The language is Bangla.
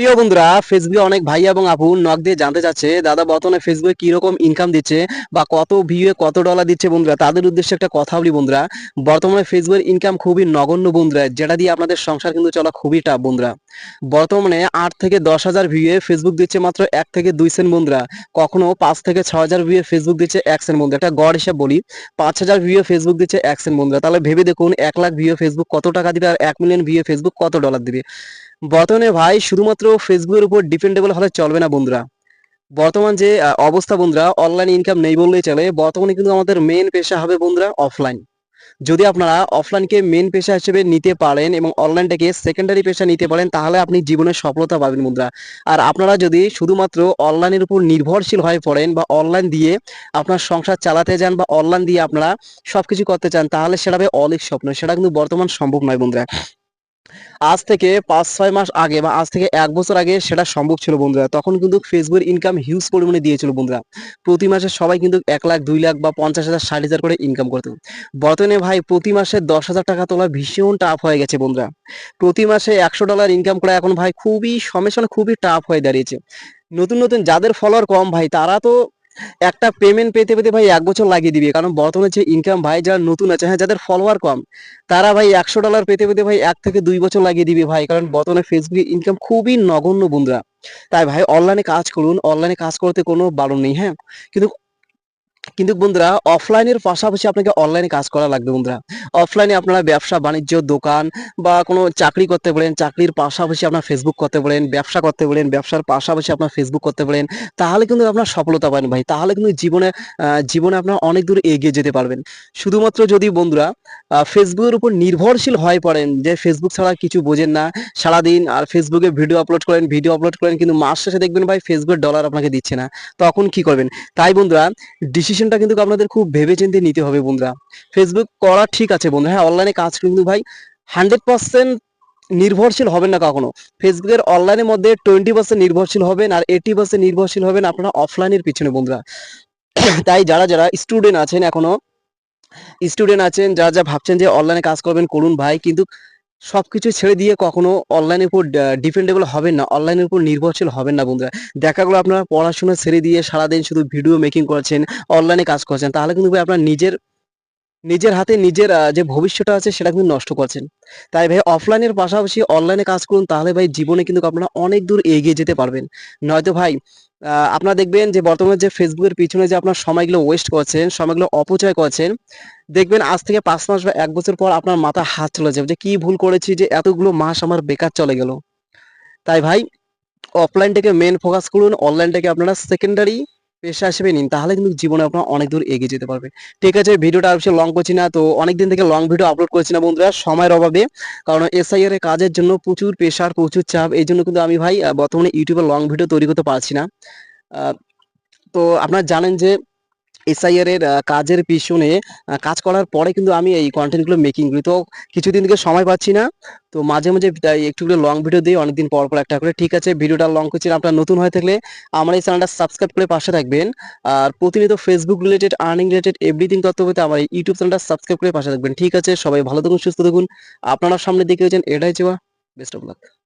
প্রিয় বন্ধুরা, ফেসবুকে অনেক ভাই এবং আপু নক দিয়ে জানতে চাচ্ছে দাদা বর্তমানে ফেসবুকে কি রকম ইনকাম দিচ্ছে বা কত ভিউয়ে কত ডলার দিচ্ছে। বন্ধুরা, তাদের উদ্দেশ্যে একটা কথা বলি বন্ধুরা, বর্তমানে ফেসবুকের ইনকাম খুবই নগণ্য বন্ধুরা, যেটা দিয়ে আপনাদের সংসার কিন্তু চলা খুবই টাফ বন্ধুরা। বর্তমানে 8 থেকে 10 হাজার ভিউয়ে ফেসবুক দিচ্ছে মাত্র 1 থেকে 2 সেন্ট বন্ধুরা। কখনো 5 থেকে 6 হাজার ভিউয়ে ফেসবুক দিচ্ছে 1 সেন্ট বন্ধুরা। একটা গড় হিসাব বলি, 5 হাজার ভিউয়ে ফেসবুক দিচ্ছে 1 সেন্ট বন্ধুরা। তাহলে ভেবে দেখুন, 1 লাখ ভিউয়ে ফেসবুক কত টাকা দিবে আর 1 মিলিয়ন ভিউয়ে ফেসবুক কত ডলার দিবে। বর্তমানে ভাই শুধুমাত্র ফেসবুকের উপর ডিপেন্ডেবল হলে চলবে না বন্ধুরা। বর্তমান যে অবস্থা বন্ধুরা, অনলাইন ইনকাম নেই বললেই চলে। বর্তমানে কিন্তু আমাদের মেন পেশা হবে বন্ধুরা অফলাইন। যদি আপনারা অফলাইনকে মেন পেশা হিসেবে নিতে পারেন এবং অনলাইনটাকে সেকেন্ডারি পেশা নিতে পারেন, তাহলে আপনি জীবনে সফলতা পাবেন বন্ধুরা। আর আপনারা যদি শুধুমাত্র অনলাইনের উপর নির্ভরশীল হয়ে পড়েন বা অনলাইন দিয়ে আপনার সংসার চালাতে যান বা অনলাইন দিয়ে আপনারা সবকিছু করতে চান, তাহলে সেটা হবে অলিক স্বপ্ন। সেটা কিন্তু বর্তমান সম্ভব নয় বন্ধুরা। আজ থেকে 5-6 মাস আগে বা আজ থেকে 1 বছর আগে সেটা সম্ভব ছিল বন্ধুরা। তখন কিন্তু ফেসবুকের ইনকাম হিউজ পরিমাণে দিয়েছিল বন্ধুরা। প্রতি মাসে সবাই কিন্তু 1 লাখ, 2 লাখ বা 50,000, 60,000 করে ইনকাম করতো। বর্তমানে ভাই প্রতি মাসে 10,000 টাকা তোলা ভীষণ টাফ হয়ে গেছে বন্ধুরা। প্রতি মাসে $100 ইনকাম করা এখন ভাই খুবই সমস্যা, খুবই টাফ হয়ে দাঁড়িয়েছে। নতুন নতুন যাদের ফলোয়ার কম ভাই, তারা তো একটা পেমেন্ট পেতে পেতে ভাই 1 বছর লাগিয়ে দিবে। কারণ বর্তমানে যে ইনকাম ভাই, যারা নতুন আছে, হ্যাঁ, যাদের ফলোয়ার কম, তারা ভাই $100 পেতে পেতে ভাই 1 থেকে 2 বছর লাগিয়ে দিবে ভাই। কারণ বর্তমানে ফেসবুকে ইনকাম খুবই নগণ্য বন্ধুরা। তাই ভাই অনলাইনে কাজ করুন, অনলাইনে কাজ করতে কোনো বারণ নেই, হ্যাঁ। কিন্তু কিন্তু বন্ধুরা, অফলাইনের পাশাপাশি আপনাকে অনলাইনে কাজ করা লাগবে বন্ধুরা। অফলাইনে আপনারা ব্যবসা বাণিজ্য, দোকান বা কোনো চাকরি করতে পারেন, চাকরির পাশাপাশি আপনার ফেসবুক করতে পারেন, ব্যবসা করতে পারেন, ব্যবসার পাশাপাশি আপনার ফেসবুক করতে পারেন। তাহলে কিন্তু আপনার সফলতা পাবেন ভাই। তাহলে কিন্তু জীবনে আপনারা অনেক দূর এগিয়ে যেতে পারবেন। শুধুমাত্র যদি বন্ধুরা ফেসবুকের উপর নির্ভরশীল হয়ে পড়েন, যে ফেসবুক ছাড়া কিছু বোঝেন না, সারাদিন আর ফেসবুকে ভিডিও আপলোড করেন, কিন্তু মাস শেষে দেখবেন ভাই ফেসবুকের ডলার আপনাকে দিচ্ছে না, তখন কি করবেন? তাই বন্ধুরা, ডিসিশনটা কিন্তু আপনাদের খুব ভেবেচিন্তে নিতে হবে বন্ধুরা। ফেসবুক করা ঠিক আছে বন্ধুরা, হ্যাঁ, অনলাইনে কাজ কিন্তু ভাই 100% নির্ভরশীল হবেন না কখনো। ফেসবুকের অনলাইনের মধ্যে 20% নির্ভরশীল হবেন আর 80% নির্ভরশীল হবেন আপনারা অফলাইনের পিছনে বন্ধুরা। তাই যারা যারা স্টুডেন্ট আছেন, এখনো স্টুডেন্ট আছেন, যারা যা ভাবছেন যে অনলাইনে কাজ করবেন, করুন ভাই, কিন্তু সবকিছু ছেড়ে দিয়ে কখনো অনলাইনের উপর ডিপেন্ডেবল হবেন না, অনলাইনের উপর নির্ভরশীল হবেন না বন্ধুরা। দেখা গেলো আপনারা পড়াশোনা ছেড়ে দিয়ে সারাদিন শুধু ভিডিও মেকিং করছেন, অনলাইনে কাজ করছেন, তাহলে কিন্তু ভাই আপনার নিজের নিজের হাতে নিজের যে ভবিষ্যৎটা আছে সেটা কিন্তু নষ্ট করছেন। তাই ভাই অফলাইনের পাশাপাশি অনলাইনে কাজ করুন, তাহলে ভাই জীবনে কিন্তু আপনারা অনেক দূর এগিয়ে যেতে পারবেন। নয়তো ভাই আপনারা দেখবেন যে বর্তমানে যে ফেসবুকের পিছনে যে আপনার সময়গুলো ওয়েস্ট করছেন, সময়গুলো অপচয় করছেন, দেখবেন আজ থেকে 5 মাস বা 1 বছর পর আপনার মাথায় হাত চলে যাবে যে কি ভুল করেছি যে এতগুলো মাস আমার বেকার চলে গেল। তাই ভাই অফলাইনটাকে মেন ফোকাস করুন, অনলাইনটাকে আপনারা সেকেন্ডারি পেশা হিসেবে নিন, তাহলে কিন্তু জীবনে আপনারা অনেক দূর এগিয়ে যেতে পারবেন। ঠিক আছে, ভিডিওটা আর বেশি লং করছি না। তো অনেকদিন থেকে লং ভিডিও আপলোড করছি না বন্ধুরা, সময়ের অভাবে। কারণ এসআইআর এর কাজের জন্য প্রচুর প্রেশার, প্রচুর চাপ, এই জন্য কিন্তু আমি ভাই বর্তমানে ইউটিউবে লং ভিডিও তৈরি করতে পারছি না। আহ, তো আপনারা জানেন যে এসআইআর এর কাজের পিছনে কাজ করার পরে কিন্তু আমি এই কন্টেন্ট গুলো মেকিং করি। তো কিছুদিন থেকে সময় পাচ্ছি না, তো মাঝে মাঝে তাই একটু করে লং ভিডিও দিই, অনেকদিন পর পর একটা করে। ঠিক আছে, ভিডিওটা লং করছি না। আপনারা নতুন হয়ে থাকলে আমার এই চ্যানেলটা সাবস্ক্রাইব করে পাশে থাকবেন। আর প্রতিনিয়ত Facebook related, earning related everything তথ্য পেতে আমার এই ইউটিউব চ্যানেলটা সাবস্ক্রাইব করে পাশে থাকবেন। ঠিক আছে, সবাই ভালো থাকুন, সুস্থ থাকুন, আপনারা সামনের দিকে হয়েছেন, এটাই চাওয়া। Best of luck.